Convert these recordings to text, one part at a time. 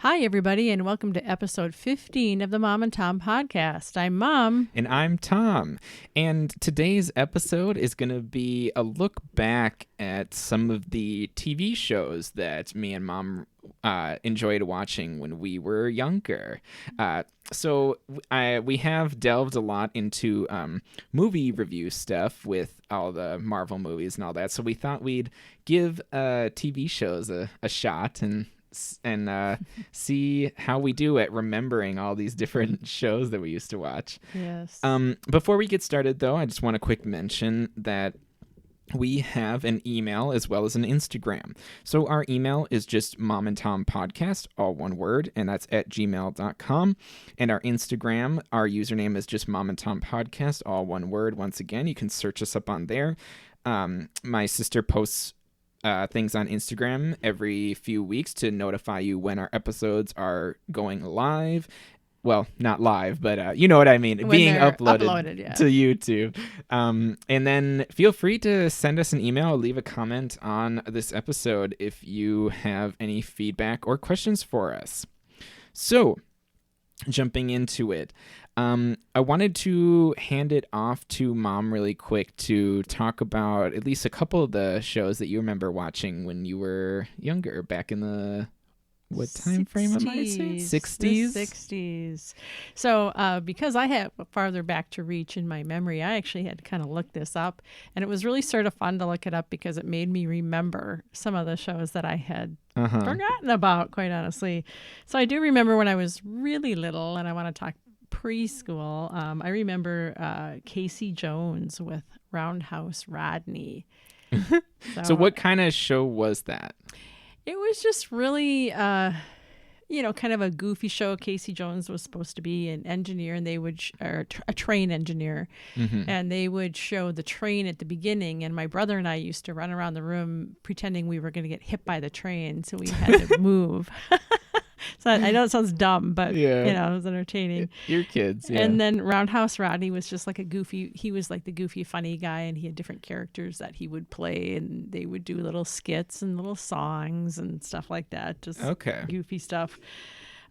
Hi, everybody, and welcome to episode 15 of the Mom and Tom podcast. I'm Mom. And I'm Tom. And today's episode is going to be a look back at some of the TV shows that me and Mom enjoyed watching when we were younger. So we have delved a lot into movie review stuff with all the Marvel movies and all that. So we thought we'd give TV shows a shot and see how we do at remembering all these different shows that we used to watch. Yes. Before we get started, though, I just want to quick mention that we have an email as well as an Instagram. So our email is just momandtompodcast, all one word, and that's at gmail.com. And our Instagram, our username is just momandtompodcast, all one word. Once again, you can search us up on there. My sister posts things on Instagram every few weeks to notify you when our episodes are going live. Well, not live, but you know what I mean. When being they're uploaded to YouTube. And then feel free to send us an email or leave a comment on this episode if you have any feedback or questions for us. So, jumping into it, I wanted to hand it off to Mom really quick to talk about at least a couple of the shows that you remember watching when you were younger, back in the, what time frame am I saying? 60s? The 60s. So because I have farther back to reach in my memory, I actually had to kind of look this up. And it was really sort of fun to look it up because it made me remember some of the shows that I had forgotten about, quite honestly. So I do remember when I was really little, and I want to talk preschool. I remember Casey Jones with Roundhouse Rodney. So what kind of show was that? It was just really, kind of a goofy show. Casey Jones was supposed to be an engineer, and they would, a train engineer, and they would show the train at the beginning. And my brother and I used to run around the room pretending we were going to get hit by the train, so we had to move. So I know it sounds dumb, but it was entertaining. Your kids, yeah. And then Roundhouse Rodney was just like he was like the goofy, funny guy, and he had different characters that he would play, and they would do little skits and little songs and stuff like that. Just goofy stuff.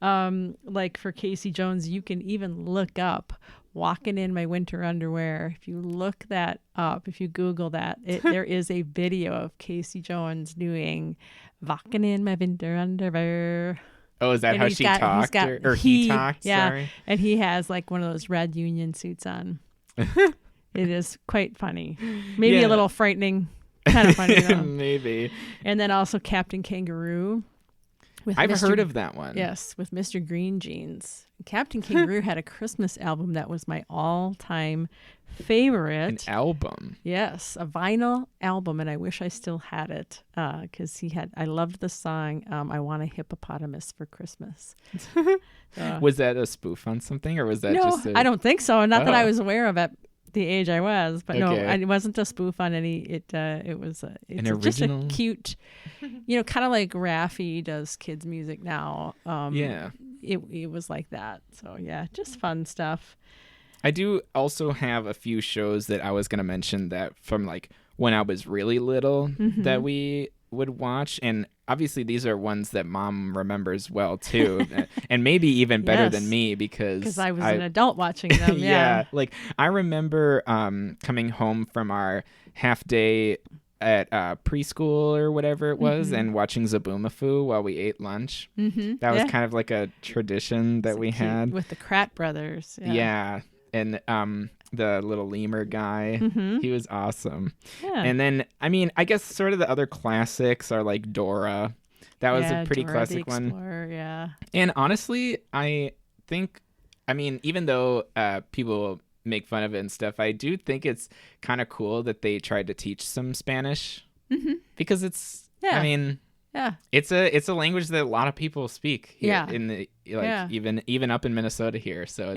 Like for Casey Jones, you can even look up Walking in My Winter Underwear. If you look that up, if you Google that, there is a video of Casey Jones doing Walking in My Winter Underwear. Oh, is that how she talked? Or he talked? Yeah, sorry. And he has like one of those red union suits on. It is quite funny. Maybe a little frightening. Kind of funny, though. Maybe. And then also Captain Kangaroo. I've heard of that one. Yes, with Mr. Green Jeans. Captain Kangaroo had a Christmas album that was my all-time favorite. An album? Yes, a vinyl album, and I wish I still had it because I loved the song, I Want a Hippopotamus for Christmas. Was that a spoof on something, or was that just I don't think so. Not that I was aware of at the age I was, but no, it wasn't a spoof on any. It was an original, just a cute, kind of like Raffi does kids music now. It was like that. So yeah, just fun stuff. I do also have a few shows that I was going to mention that from like when I was really little that we would watch, and obviously these are ones that Mom remembers well too, and maybe even better than me because I was an adult watching them. Yeah, like I remember coming home from our half day at preschool or whatever it was and watching Zaboomafoo while we ate lunch. That was kind of like a tradition that we had with the Kratt brothers. Yeah. And the little lemur guy, he was awesome. Yeah. And then, I mean, I guess sort of the other classics are like Dora. That was a pretty Dora classic the Explorer, one. Yeah. And honestly, I think, even though people make fun of it and stuff, I do think it's kind of cool that they tried to teach some Spanish because it's, it's a language that a lot of people speak here in the even up in Minnesota here. So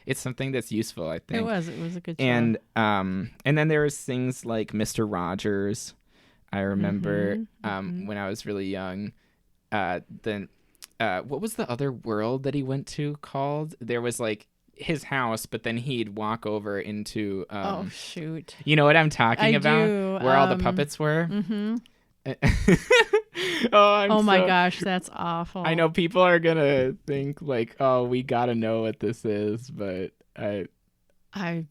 it's something that's useful, I think. It was a good show. And then there was things like Mr. Rogers. I remember when I was really young. Then what was the other world that he went to called? There was like his house, but then he'd walk over into oh shoot, you know what I'm talking about? do. Where all the puppets were. Oh my gosh, that's awful. I know people are gonna think like, oh, we gotta know what this is, but I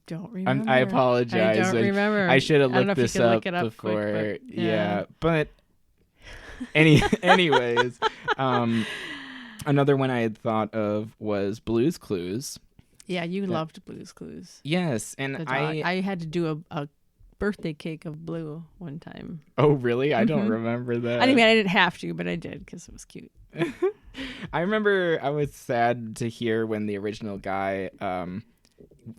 don't remember. I apologize. I don't remember. I should have looked this up before. Quick, but anyways, another one I had thought of was Blue's Clues. Yeah, you loved Blue's Clues. Yes, and I had to do a birthday cake of Blue one time. Oh, really? I don't remember that. I mean, I didn't have to, but I did because it was cute. I remember I was sad to hear when the original guy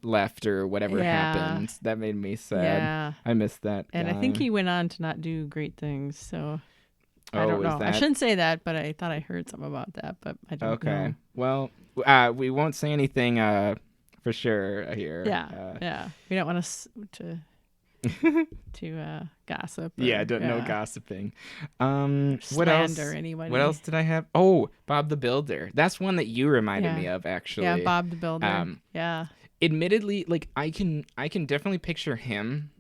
left or whatever happened. That made me sad. Yeah. I missed that and guy. I think he went on to not do great things, so I don't know. I shouldn't say that, but I thought I heard something about that, but I don't know. Okay. Well, we won't say anything for sure here. Yeah. We don't want to gossip. No gossiping. What else? Anybody. What else did I have? Oh, Bob the Builder. That's one that you reminded me of, actually. Yeah, Bob the Builder. Admittedly, like I can definitely picture him,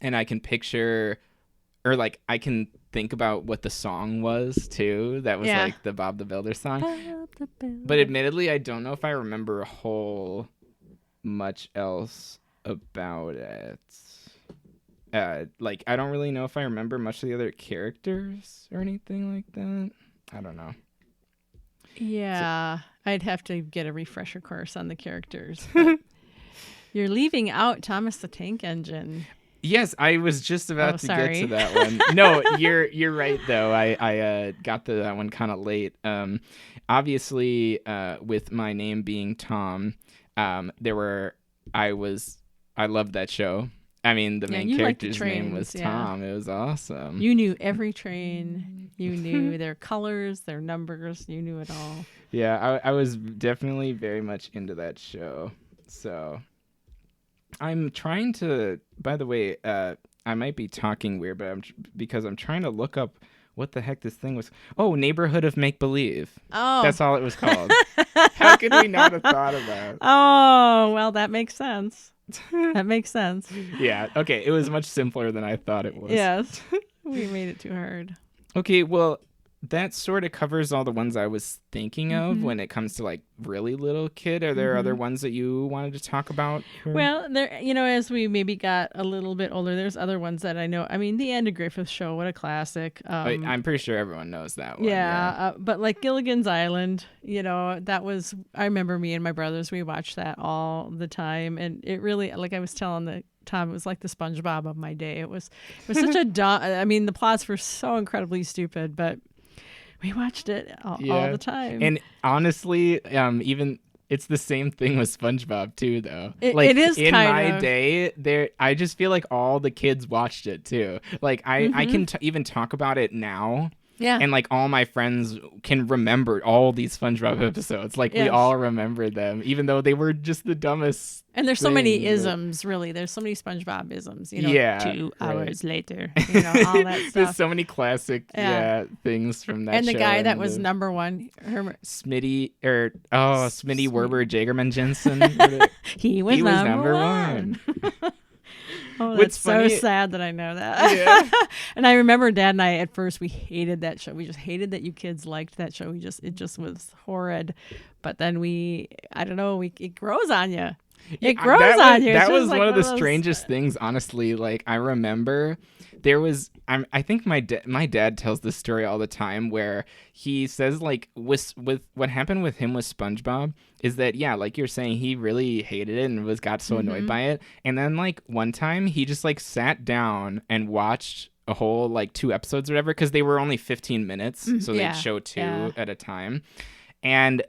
and I can picture, or like I can think about what the song was too. That was like the Bob the Builder song. The Builder. But admittedly, I don't know if I remember a whole much else about it. Like I don't really know if I remember much of the other characters or anything like that. I don't know. Yeah, I'd have to get a refresher course on the characters. You're leaving out Thomas the Tank Engine. Yes, I was just about to get to that one. No, you're right though. I got to that one kind of late. Obviously, with my name being Tom, I loved that show. I mean, the main character's name was Tom. It was awesome. You knew every train. You knew their colors, their numbers. You knew it all. Yeah, I was definitely very much into that show. So I'm trying to, by the way, I might be talking weird, but because I'm trying to look up what the heck this thing was. Oh, Neighborhood of Make Believe. Oh. That's all it was called. How could we not have thought of that? Oh, well, that makes sense. That makes sense. Yeah. Okay. It was much simpler than I thought it was. Yes. We made it too hard. Okay. Well, that sort of covers all the ones I was thinking of when it comes to like really little kid. Are there other ones that you wanted to talk about? Well, there, as we maybe got a little bit older, there's other ones that I know. I mean, the Andy Griffith Show, what a classic. I'm pretty sure everyone knows that one. Yeah. But like Gilligan's Island, that was, I remember me and my brothers, we watched that all the time. And it really, like I was telling Tom, it was like the SpongeBob of my day. It was such a dumb, I mean, the plots were so incredibly stupid, but we watched it all the time. And honestly, even it's the same thing with SpongeBob too, though. It is in my day. I just feel like all the kids watched it too. Like I can even talk about it now. Yeah. And like all my friends can remember all these SpongeBob episodes. Like we all remember them, even though they were just the dumbest. And there's so many isms, really. There's so many SpongeBob isms. 2 hours later. All that stuff. There's so many classic things from that show. And the guy that was number one. Smitty Werber Jagerman Jensen. He was number one. Oh, that's so sad that I know that. Yeah. And I remember Dad and I at first we hated that show. We just hated that you kids liked that show. It just was horrid. But then it grows on you. It grows on you. That was one of the strangest things, honestly. Like I remember there was I think my dad tells this story all the time where he says like with what happened with him with SpongeBob is that like you're saying he really hated it and got so annoyed by it, and then like one time he just like sat down and watched a whole like 2 episodes or whatever because they were only 15 minutes, so they'd show 2 at a time, and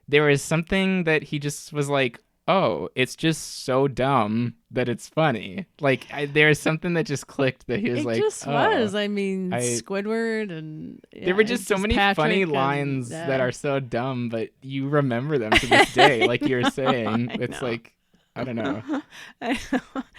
there was something that he just was like, oh, it's just so dumb that it's funny. Like there's something that just clicked that he was like, it just was. I mean, Squidward and there were just so many funny lines that are so dumb, but you remember them to this day. Like you're saying, it's like, I don't know.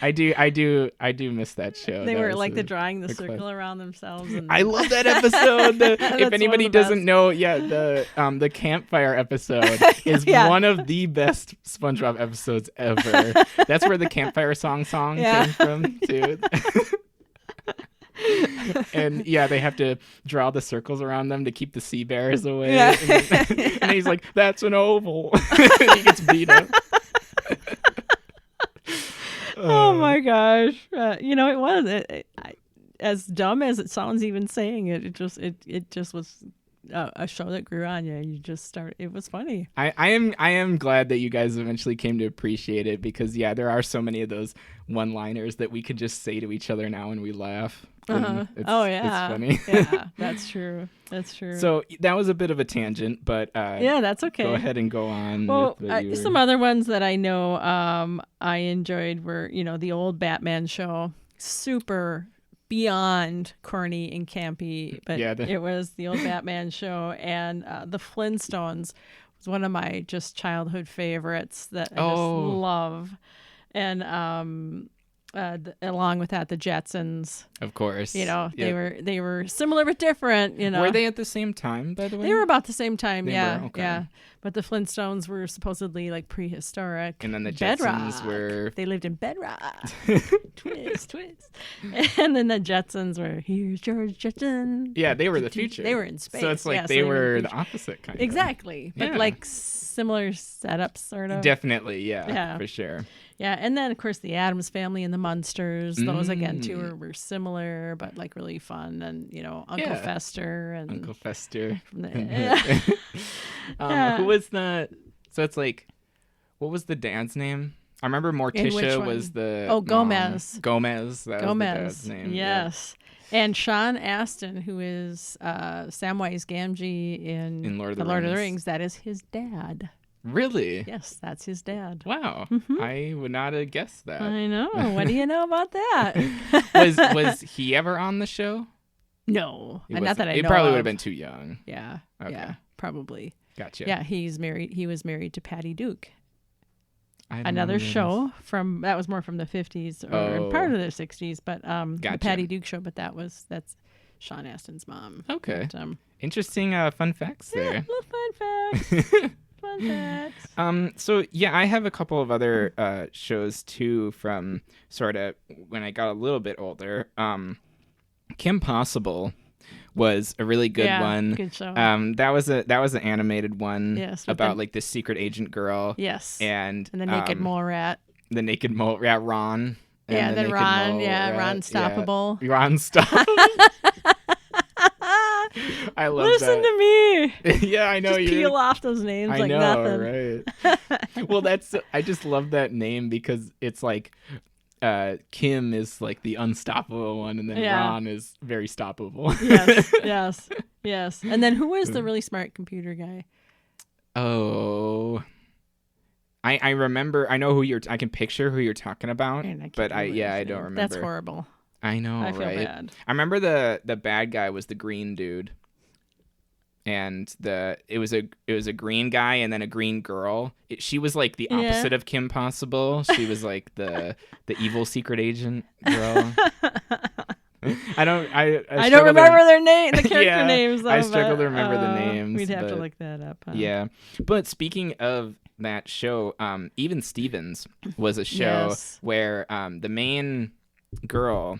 I do miss that show. They were like drawing the circle around themselves. And I love that episode. If anybody doesn't know, the campfire episode is one of the best SpongeBob episodes ever. That's where the campfire song came from too. And yeah, they have to draw the circles around them to keep the sea bears away. Yeah. And he's like, "That's an oval." And he gets beat up. Oh my gosh! It was as dumb as it sounds. Even saying it, it just was a show that grew on you. You just start. It was funny. I am glad that you guys eventually came to appreciate it because there are so many of those one-liners that we could just say to each other now and we laugh. It's funny. Yeah, that's true. That's true. So that was a bit of a tangent, but that's okay. Go ahead and go on. Well, some other ones that I know I enjoyed were the old Batman show, super beyond corny and campy, but it was the old Batman show, and the Flintstones was one of my just childhood favorites that I just love, and along with that, the Jetsons, of course, they were similar but different. Were they at the same time? By the way, they were about the same time. Okay. Yeah. But the Flintstones were supposedly like prehistoric. And then the Jetsons they lived in bedrock. twist. And then the Jetsons were, here's George Jetson. Yeah, they were the future. They were in space. So it's like they were the opposite kind of. Exactly. But like similar setups, sort of. Definitely, yeah, for sure. Yeah, and then of course the Addams Family and the Munsters. Those again too were similar, but like really fun. And Uncle Fester and Uncle Fester. Yeah. Who was the? So it's like, what was the dad's name? I remember Morticia was the. Oh, Gomez. Gomez. That was the dad's name. Yes. Yeah. And Sean Astin, who is Samwise Gamgee in Lord of the Rings, that is his dad. Really? Yes, that's his dad. Wow. I would not have guessed that. I know. What do you know about that? Was he ever on the show? No. Not that I know. He probably would have been too young. Yeah. Okay. Yeah, probably. Gotcha. Yeah, he was married to Patty Duke. Another show that was more from the 50s or part of the 60s, but the Patty Duke show, but that's Sean Astin's mom. Okay. But, interesting fun facts there. Yeah, little fun facts. Fun facts. So yeah, I have a couple of other shows too from sort of when I got a little bit older. Kim Possible was a really good one. Good show. That was an animated one. Yes, about like this secret agent girl. Yes. And the naked mole rat. The naked mole rat, Ron. Yeah, then Ron. Yeah, Ron Stoppable. Yeah. Ron Stoppable. I love Listen to me. Yeah, I know. Just peel off those names like nothing. Right. Well, I just love that name because it's like Kim is like the unstoppable one, and then Ron is very stoppable. Yes. And then who is the really smart computer guy? Oh, I remember. I know I can picture who you're talking about, but I don't remember. That's horrible. I know, I feel bad. I remember the bad guy was the green dude, and it was a green guy and then a green girl. She was like the opposite of Kim Possible. She was like the evil secret agent girl. I don't remember their name, the character names. Though, I struggle to remember the names. We'd have to look that up. Huh? Yeah, but speaking of that show, Even Stevens was a show where the main girl.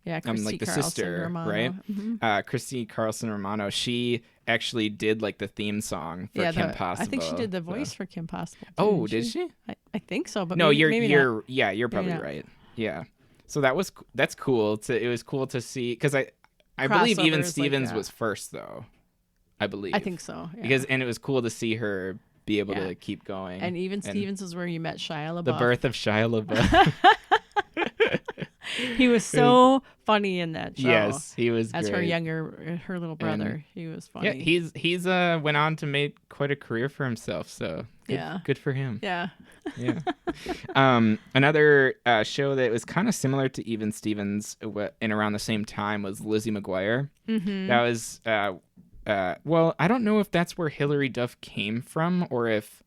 Yeah, like the Carlson sister, Romano. right? Mm-hmm. Christy Carlson Romano. She actually did like the theme song for Kim Possible. I think she did the voice for Kim Possible. Oh, did she? I think so, but no, maybe you're probably right. Yeah, so that's cool. It was cool to see because I believe Even Stevens was first though. I believe. I think so. Yeah. And it was cool to see her be able to keep going. And Even Stevens is where you met Shia LaBeouf. The birth of Shia LaBeouf. He was so funny in that show. Yes, he was as great. her little brother. He was funny. Yeah, he's went on to make quite a career for himself. So good for him. Yeah. Yeah. Another show that was kind of similar to Even Stevens and around the same time was Lizzie McGuire. Mm-hmm. That was well, I don't know if that's where Hilary Duff came from or if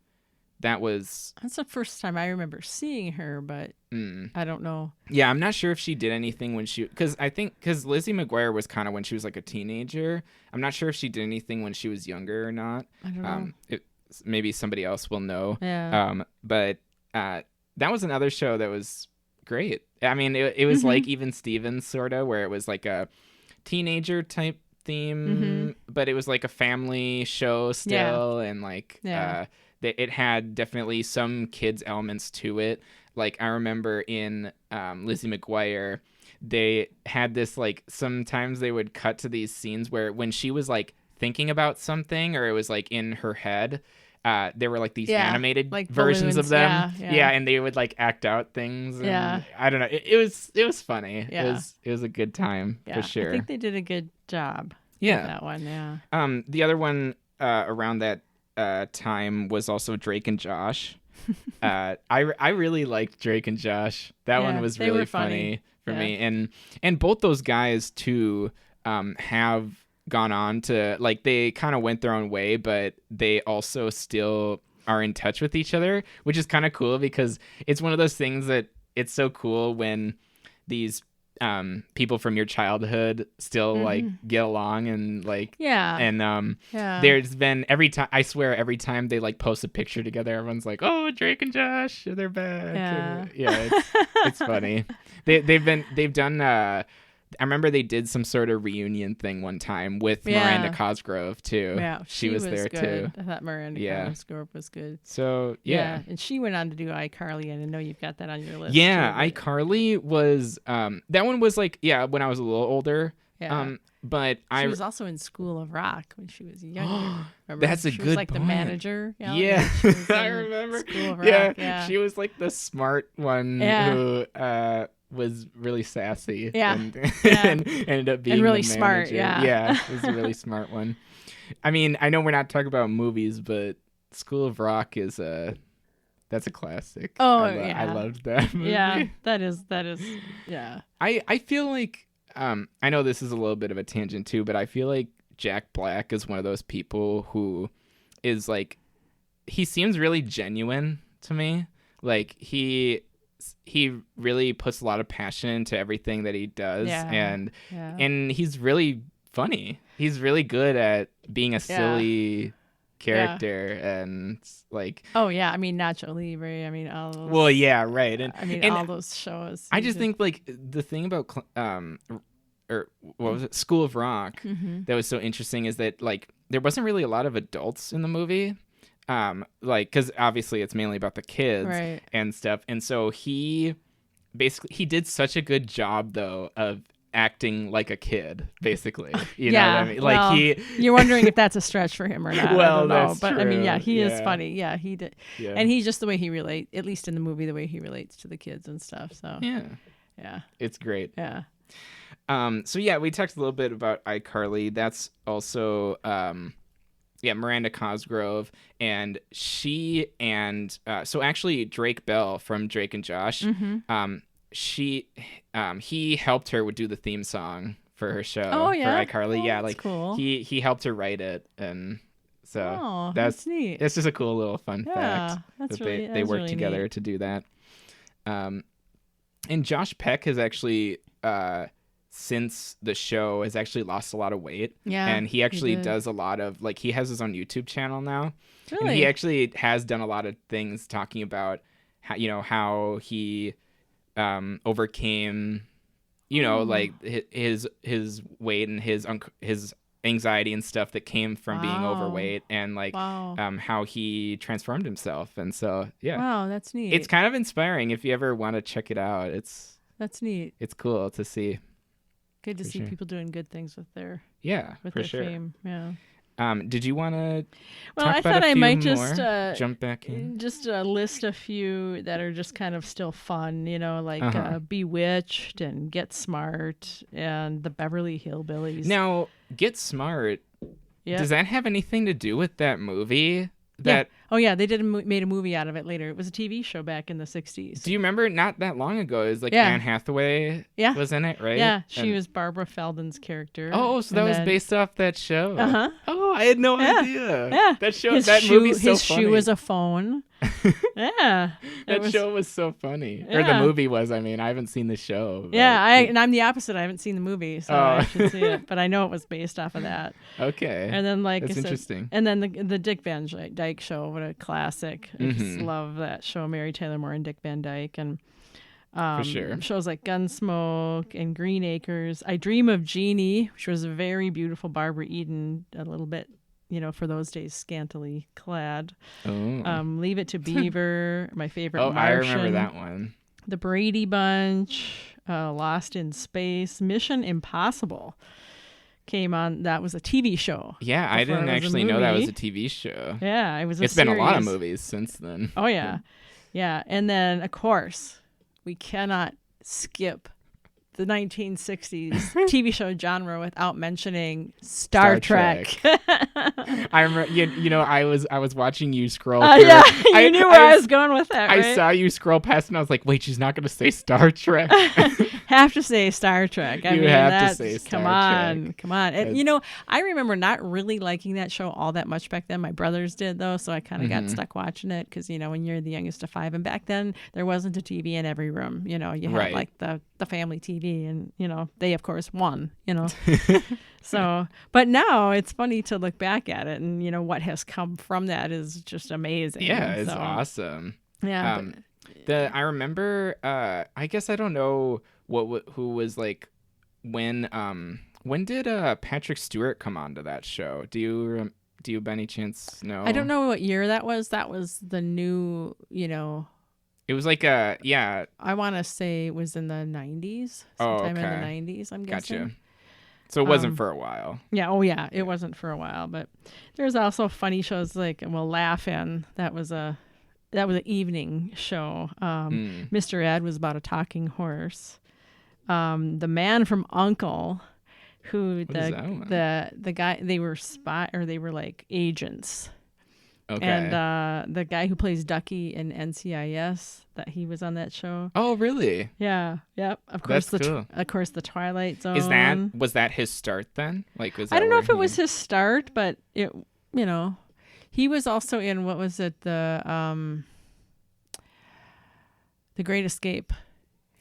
that's the first time I remember seeing her, but I don't know. Yeah, I'm not sure if she did anything when because Lizzie McGuire was kind of when she was like a teenager. I'm not sure if she did anything when she was younger or not. I don't know. Maybe somebody else will know. Yeah. But that was another show that was great. I mean, it was like Even Stevens, sort of, where it was like a teenager type theme, but it was like a family show still, and like it had definitely some kids elements to it. Like I remember in Lizzie McGuire, they had this like sometimes they would cut to these scenes where when she was like thinking about something or it was like in her head, there were like these animated like versions balloons. of them, and they would like act out things. And I don't know. It was funny. Yeah. It was a good time for sure. I think they did a good job. Yeah, with that one. Yeah. The other one around that time was also Drake and Josh. I really liked Drake and Josh. That one was really funny for me, and both those guys too have gone on to like they kind of went their own way, but they also still are in touch with each other, which is kind of cool because it's one of those things that it's so cool when these people from your childhood still like get along and like there's been every time they like post a picture together, everyone's like, oh, Drake and Josh, they're back. It's funny. They've done I remember they did some sort of reunion thing one time with Miranda Cosgrove too. Yeah, she was there good. too. I thought Miranda Cosgrove was good. So and she went on to do iCarly, and I know you've got that on your list. Yeah, too, iCarly was that one was like when I was a little older. Yeah. But she was also in School of Rock when she was younger. That's a she good was like point. the manager. Yeah, I remember. School of Rock. Yeah, she was like the smart one who was really sassy. And ended up being really the smart. Yeah, it was a really smart one. I mean, I know we're not talking about movies, but School of Rock is that's a classic. I loved that movie. Yeah, that is. Yeah. I feel like I know this is a little bit of a tangent too, but I feel like Jack Black is one of those people who is like, he seems really genuine to me. Like he really puts a lot of passion into everything that he does, and he's really funny. He's really good at being a silly character and like I mean Nacho Libre, I mean all those, all those shows. I just think like the thing about or what was it, School of Rock, that was so interesting is that like there wasn't really a lot of adults in the movie, like because obviously it's mainly about the kids and stuff, and so he did such a good job though of acting like a kid, basically. You know what I mean? Like you're wondering if that's a stretch for him or not. Well, I don't know. that's but true. I mean, he is funny. Yeah, he did. Yeah. And he's just the way he relates, at least in the movie, the way he relates to the kids and stuff. So yeah, it's great. Yeah. So yeah, we talked a little bit about iCarly. That's also Miranda Cosgrove, and she and so actually Drake Bell from Drake and Josh. He helped her do the theme song for her show for iCarly. Like cool. He helped her write it, and so that's neat. It's just a cool little fun fact that they worked together to do that. And Josh Peck has actually since the show has actually lost a lot of weight. Yeah, and he actually does a lot of like he has his own YouTube channel now. Really? And he actually has done a lot of things talking about how he overcame like his weight and his anxiety and stuff that came from being overweight, and like how he transformed himself. And so that's neat. It's kind of inspiring if you ever want to check it out. That's neat. It's cool to see. Good to see people doing good things with their fame. Yeah. Did you want to? Well, I thought I might just jump back in. Just list a few that are just kind of still fun, like Bewitched and Get Smart and the Beverly Hillbillies. Now, Get Smart. Yeah. Does that have anything to do with that movie? That they made a movie out of it later. It was a TV show back in the 60s. Do you remember? Not that long ago, it was like Anne Hathaway was in it, right? Yeah, she was Barbara Feldon's character. Oh, so that was based off that show. Oh, I had no idea. Yeah, that show, movie's so funny. His shoe was a phone. That show was so funny. Or the movie was. I mean, I haven't seen the show. And I'm the opposite. I haven't seen the movie, so I should see it. But I know it was based off of that. Okay. And then that's interesting. And then the Dick Van Dyke Show, what a classic! I just love that show. Mary Tyler Moore and Dick Van Dyke, and For sure. Shows like Gunsmoke and Green Acres. I Dream of Jeannie, which was a very beautiful Barbara Eden, a little bit, for those days, scantily clad. Oh. Leave It to Beaver, my favorite Martian. I remember that one. The Brady Bunch, Lost in Space, Mission Impossible came on. That was a TV show. Yeah, I didn't actually know that was a TV show. Yeah, it was It's been a lot of movies since then. Oh, yeah. Yeah, and then, of course, we cannot skip the 1960s TV show genre without mentioning Star Trek. I remember, I was watching you scroll. Yeah, you knew where I was going with that, right? I saw you scroll past, and I was like, "Wait, she's not going to say Star Trek." Have to say Star Trek. You have to say Star Trek. Come on. And I remember not really liking that show all that much back then. My brothers did though, so I kind of got stuck watching it because when you're the youngest of 5, and back then there wasn't a TV in every room. You had like the family TV, and they of course won. So, but now it's funny to look back at it, and what has come from that is just amazing. Yeah, it's awesome. Yeah. I remember. I guess I don't know who was like when did Patrick Stewart come onto that show? Do you by any chance know? I don't know what year that was. That was the new. It was like I want to say it was in the 90s. Sometime in the 90s, I'm guessing. Gotcha. So it wasn't for a while. Yeah. Oh, yeah. It wasn't for a while, but there's also funny shows like Laugh-In. That was an evening show. Mr. Ed was about a talking horse. The Man from U.N.C.L.E., who the guy, they were like agents. Okay. And the guy who plays Ducky in NCIS, that he was on that show. Oh, really? Yeah. Yep. Of course. That's cool. Of course, the Twilight Zone. Was that his start then? Like, was that I don't know if it was his start, but it, he was also in, what was it, the Great Escape.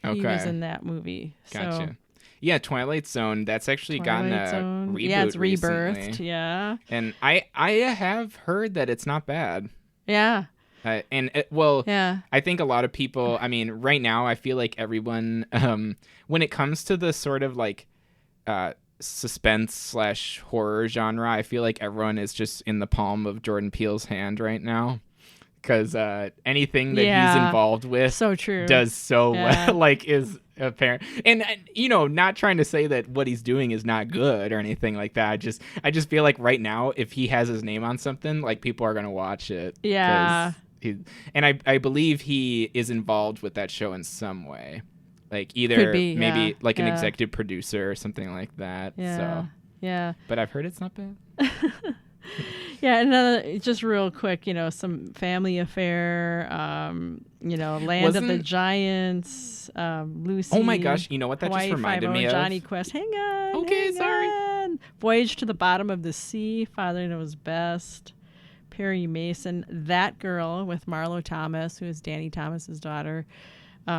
Okay. He was in that movie. Gotcha. So, yeah, Twilight Zone. That's actually gotten a reboot. Yeah, it's rebirthed. Recently. Yeah. And I have heard that it's not bad. Yeah. Yeah. I think a lot of people. I mean, right now, I feel like everyone, when it comes to the sort of like suspense / horror genre, I feel like everyone is just in the palm of Jordan Peele's hand right now. Because anything that he's involved with so true. Does so well, like is apparent. And not trying to say that what he's doing is not good or anything like that. I just feel like right now, if he has his name on something, like people are gonna watch it. Yeah. I believe he is involved with that show in some way, like either maybe like an executive producer or something like that. Yeah. So yeah. But I've heard it's not bad. Yeah, another, just real quick, some Family Affair, Land of the Giants, Lucy. Oh my gosh, you know what that Hawaii just reminded Five-0, me of? Johnny Quest. Hang on. Okay, sorry. On. Voyage to the Bottom of the Sea, Father Knows Best, Perry Mason, That Girl with Marlo Thomas, who is Danny Thomas's daughter.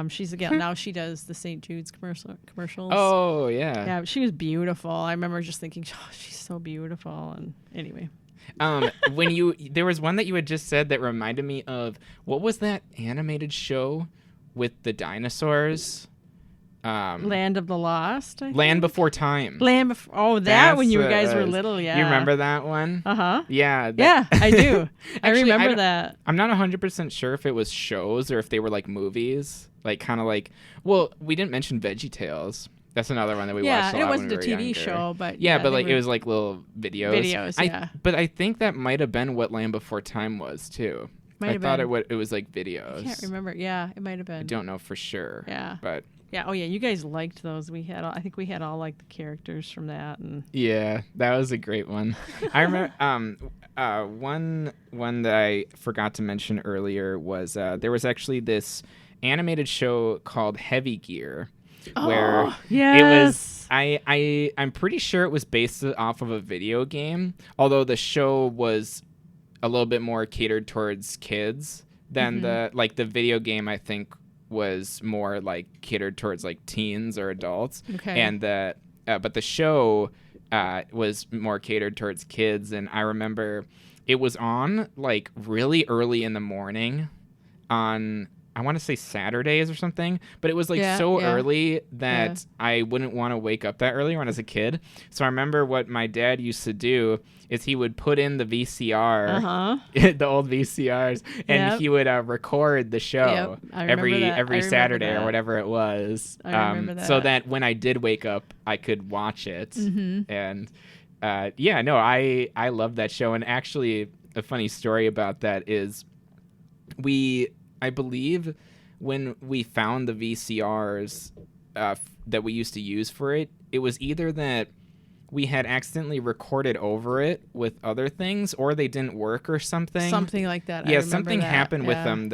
She's again now she does the St. Jude's commercials. Oh yeah. Yeah, she was beautiful. I remember just thinking, oh, she's so beautiful. And anyway. There was one that you had just said that reminded me of, what was that animated show with the dinosaurs? Land of the Lost. Land Before Time. That's when you guys were little. Yeah. You remember that one? Yeah. Yeah, I do. I remember that. I'm not 100% sure if it was shows or if they were like movies. Like kind of like, well, we didn't mention VeggieTales. That's another one that we watched a lot. Yeah, it wasn't when we were a TV younger. show, but but like it was like little videos. Yeah. But I think that might have been what Land Before Time was too. I thought it was like videos. I can't remember. Yeah, it might have been. I don't know for sure. Yeah. But yeah. Oh yeah, you guys liked those. I think we had all like the characters from that. And yeah, that was a great one. I remember one that I forgot to mention earlier was there was actually this animated show called Heavy Gear, where yes. it was I'm pretty sure it was based off of a video game, although the show was a little bit more catered towards kids than the video game, I think, was more like catered towards like teens or adults. Okay. And but the show was more catered towards kids, and I remember it was on like really early in the morning on I want to say Saturdays or something, but it was like so early that I wouldn't want to wake up that early when I was a kid. So I remember what my dad used to do is he would put in the VCR, the old VCRs, and he would record the show every Saturday or whatever it was. I remember that. So that when I did wake up, I could watch it. And I love that show. And actually, a funny story about that is I believe when we found the VCRs that we used to use for it, it was either that we had accidentally recorded over it with other things, or they didn't work or something. Something like that. Yeah, something happened with them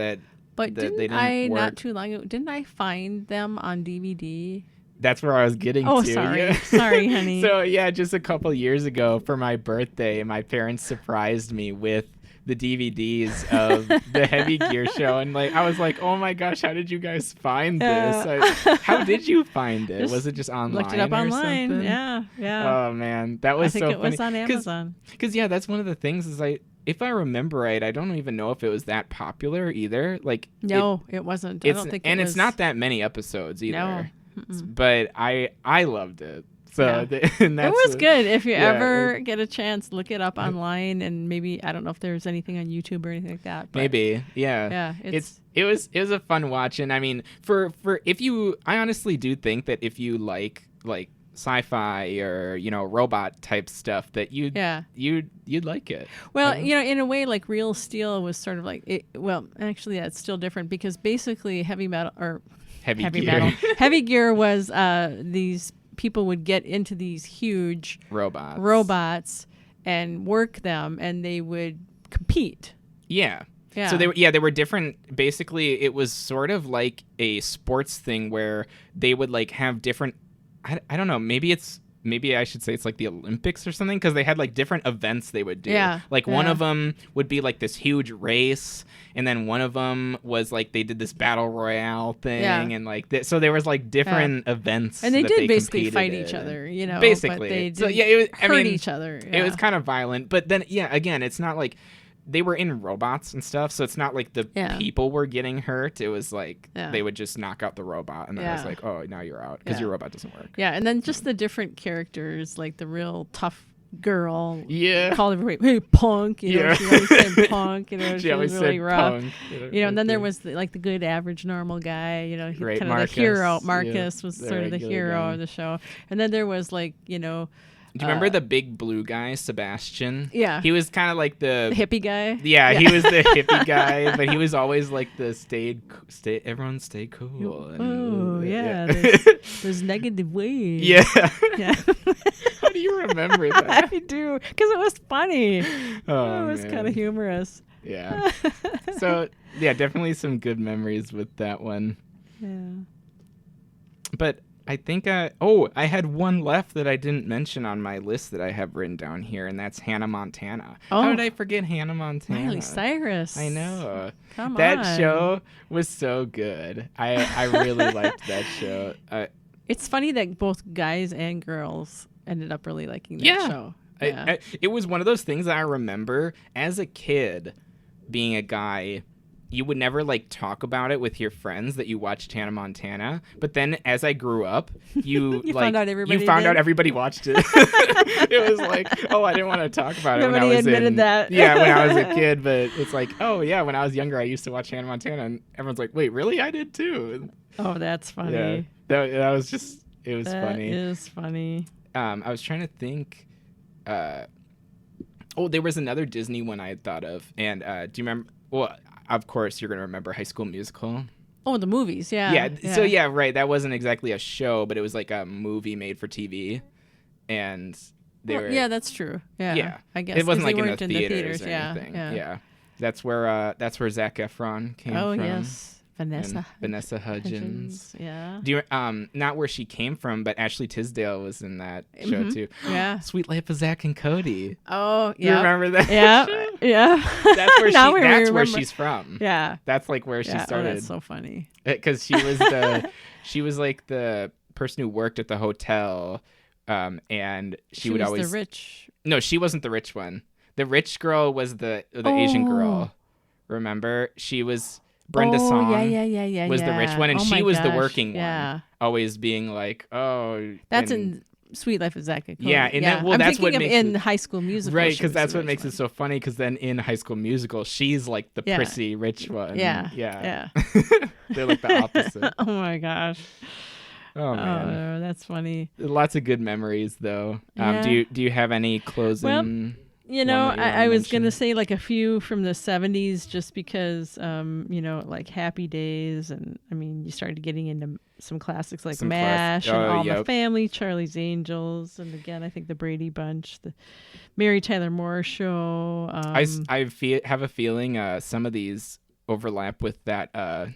But they didn't work. Not too long ago, didn't I find them on DVD? That's where I was getting to. Oh, sorry. Sorry, honey. So, just a couple years ago for my birthday, my parents surprised me with the DVDs of the Heavy Gear show, and I was like, oh my gosh, how did you guys find this? How did you find it? Was it just online? Looked it up online. Something? Yeah. Oh man, that was so funny. I think it was on Amazon. Because that's one of the things is if I remember right, I don't even know if it was that popular either. No, it wasn't. I don't think it was. It's not that many episodes either. No. But I loved it. So it was good. If you ever get a chance, look it up online, and maybe I don't know if there's anything on YouTube or anything like that. But maybe, yeah. It was a fun watch, and I mean, for if you, I honestly do think that if you like sci-fi or robot type stuff, that you'd like it. Well, in a way, like Real Steel was sort of like it. Well, actually, that's still different because basically Heavy Gear was these people would get into these huge robots and work them, and they would compete. Yeah. So they were different. Basically, it was sort of like a sports thing where they would have different. I don't know. Maybe I should say it's like the Olympics or something, because they had different events they would do. Yeah. One of them would be this huge race, and then one of them was they did this battle royale thing, and so there was different events. And they did basically fight each other, Basically, but they did hurt each other. Yeah. It was kind of violent, but then again, it's not they were in robots and stuff, so it's not the people were getting hurt. It was they would just knock out the robot, and then it was oh, now you're out because your robot doesn't work. Yeah, and then just the different characters, the real tough girl. Yeah. Called everybody, hey, punk. She always said punk. She was really rough. Punk, and then there was the good average normal guy. Kind of the hero. Marcus was sort of the hero of the show, and then there was Do you remember the big blue guy, Sebastian? Yeah. He was kind of the hippie guy. Yeah, he was the hippie guy, but he was always the everyone stay cool. Oh, yeah. There's negative waves. Yeah. Yeah. How do you remember that? I do, because it was funny. Oh, it was kind of humorous. Yeah. So, definitely some good memories with that one. Yeah. But I think I had one left that I didn't mention on my list that I have written down here, and that's Hannah Montana. Oh. How did I forget Hannah Montana? Miley Cyrus. I know. Come on. That show was so good. I really liked that show. It's funny that both guys and girls ended up really liking that show. Yeah. It was one of those things that I remember as a kid being a guy. You would never talk about it with your friends that you watched Hannah Montana, but then as I grew up, you found out everybody watched it. It was I didn't want to talk about it when I was admitted that. Yeah, when I was a kid, but it's when I was younger, I used to watch Hannah Montana, and everyone's like, wait, really? I did too. Oh, that's funny. Yeah, that was just, it was funny. That is funny. I was trying to think. There was another Disney one I had thought of, and do you remember? Well, of course, you're going to remember High School Musical. Oh, the movies, yeah. So, right. That wasn't exactly a show, but it was a movie made for TV. And they were... Yeah, that's true. Yeah. I guess. It wasn't in the theaters or anything. Yeah. That's where Zac Efron came from. Oh, yes. Vanessa Hudgens. Yeah. Do you not where she came from, but Ashley Tisdale was in that show too. Yeah. Sweet Life of Zack and Cody. Oh, yeah. You remember that? Yeah. Yeah. That's where that's where she's from. Yeah. That's where she started. Oh, that's so funny. Because she was the person who worked at the hotel, and she would always the rich. No, she wasn't the rich one. The rich girl was the Asian girl. Remember? She was. Brenda Song was the rich one, and she was the working one. Always being like, oh. That's in Sweet Life of Zack and Cody. Yeah, and then, I'm that's thinking what makes in High School Musical. Right, because that's what makes it so funny, because then in High School Musical, she's like the prissy rich one. Yeah. They're like the opposite. Oh my gosh. Oh man, oh, that's funny. Lots of good memories though. Do you have any closing? Well, I was gonna say like a few from the 70s, just because like Happy Days, and I mean you started getting into some classics like MASH and All in the Family, Charlie's Angels, and again I think the Brady Bunch, the Mary Tyler Moore Show. I have a feeling some of these overlap with that. Do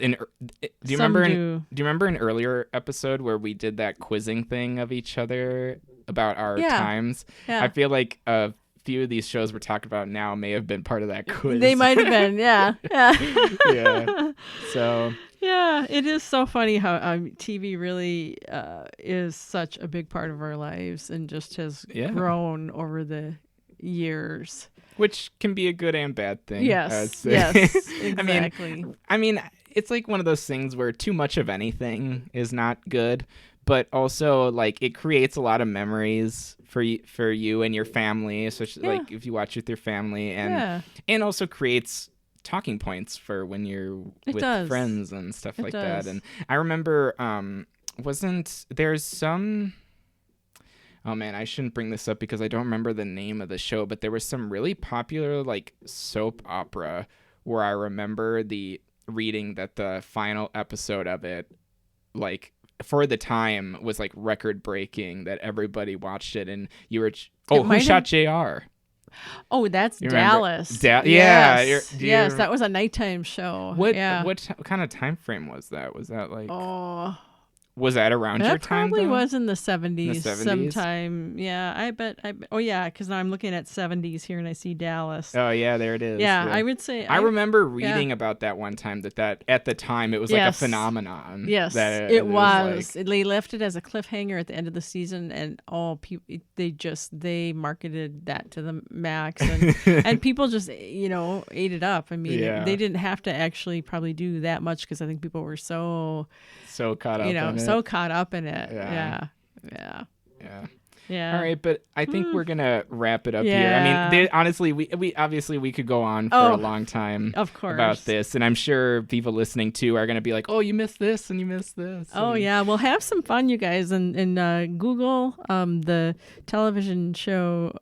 you remember an earlier episode where we did that quizzing thing of each other about our times? Yeah. I feel like a few of these shows we're talking about now may have been part of that quiz. They might have been, yeah. Yeah. So. Yeah, it is so funny how TV really is such a big part of our lives, and just has grown over the years. Which can be a good and bad thing. Yes, exactly. I mean, it's like one of those things where too much of anything is not good, but also like it creates a lot of memories for you and your family, especially like if you watch with your family, and also creates talking points for when you're with friends and stuff like that. And I remember, there's some. Oh man, I shouldn't bring this up because I don't remember the name of the show, but there was some really popular like soap opera where I remember reading that the final episode of it, like for the time, was like record breaking, that everybody watched it, and you were Who Shot JR? Oh, that's Dallas. Yes, that was a nighttime show. What kind of time frame was that? Was that like? Was that around your time? That probably was in the 70s, sometime. Yeah, I bet. Oh, yeah, because now I'm looking at 70s here and I see Dallas. Oh, yeah, there it is. Yeah, I would say. I remember reading about that one time, that at the time it was like a phenomenon. Yes, that it was. They left it as a cliffhanger at the end of the season, and they marketed that to the max, and people just, ate it up. I mean, they didn't have to actually probably do that much, because I think people were so caught up in it. So caught up in it. Yeah. All right, but I think we're gonna wrap it up here. I mean, honestly, we obviously we could go on for a long time, of course, about this, and I'm sure people listening too are gonna be like, "Oh, you missed this and you missed this." Oh yeah, we'll have some fun, you guys, and Google the television shows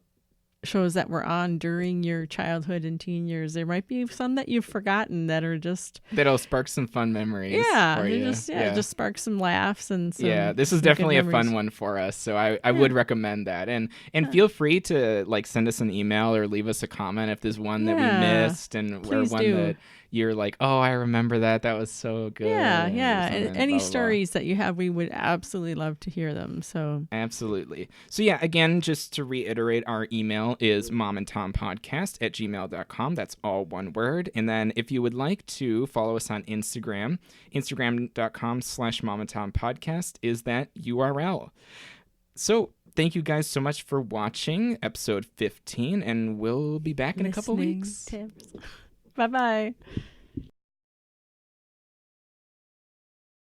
that were on during your childhood and teen years. There might be some that you've forgotten that'll spark some fun memories. Just spark some laughs and some, this is definitely a fun one for us, so I would recommend that, and feel free to like send us an email or leave us a comment if there's one that we missed, and or one that you're like, oh, I remember that was so good. And any stories that you have, we would absolutely love to hear them. So absolutely. So again, just to reiterate, our email is momandtompodcast@gmail.com. That's all one word. And then if you would like to follow us on Instagram, instagram.com/momandtompodcast is that URL. So thank you guys so much for watching episode 15, and we'll be back in a couple weeks. Tips. Bye-bye.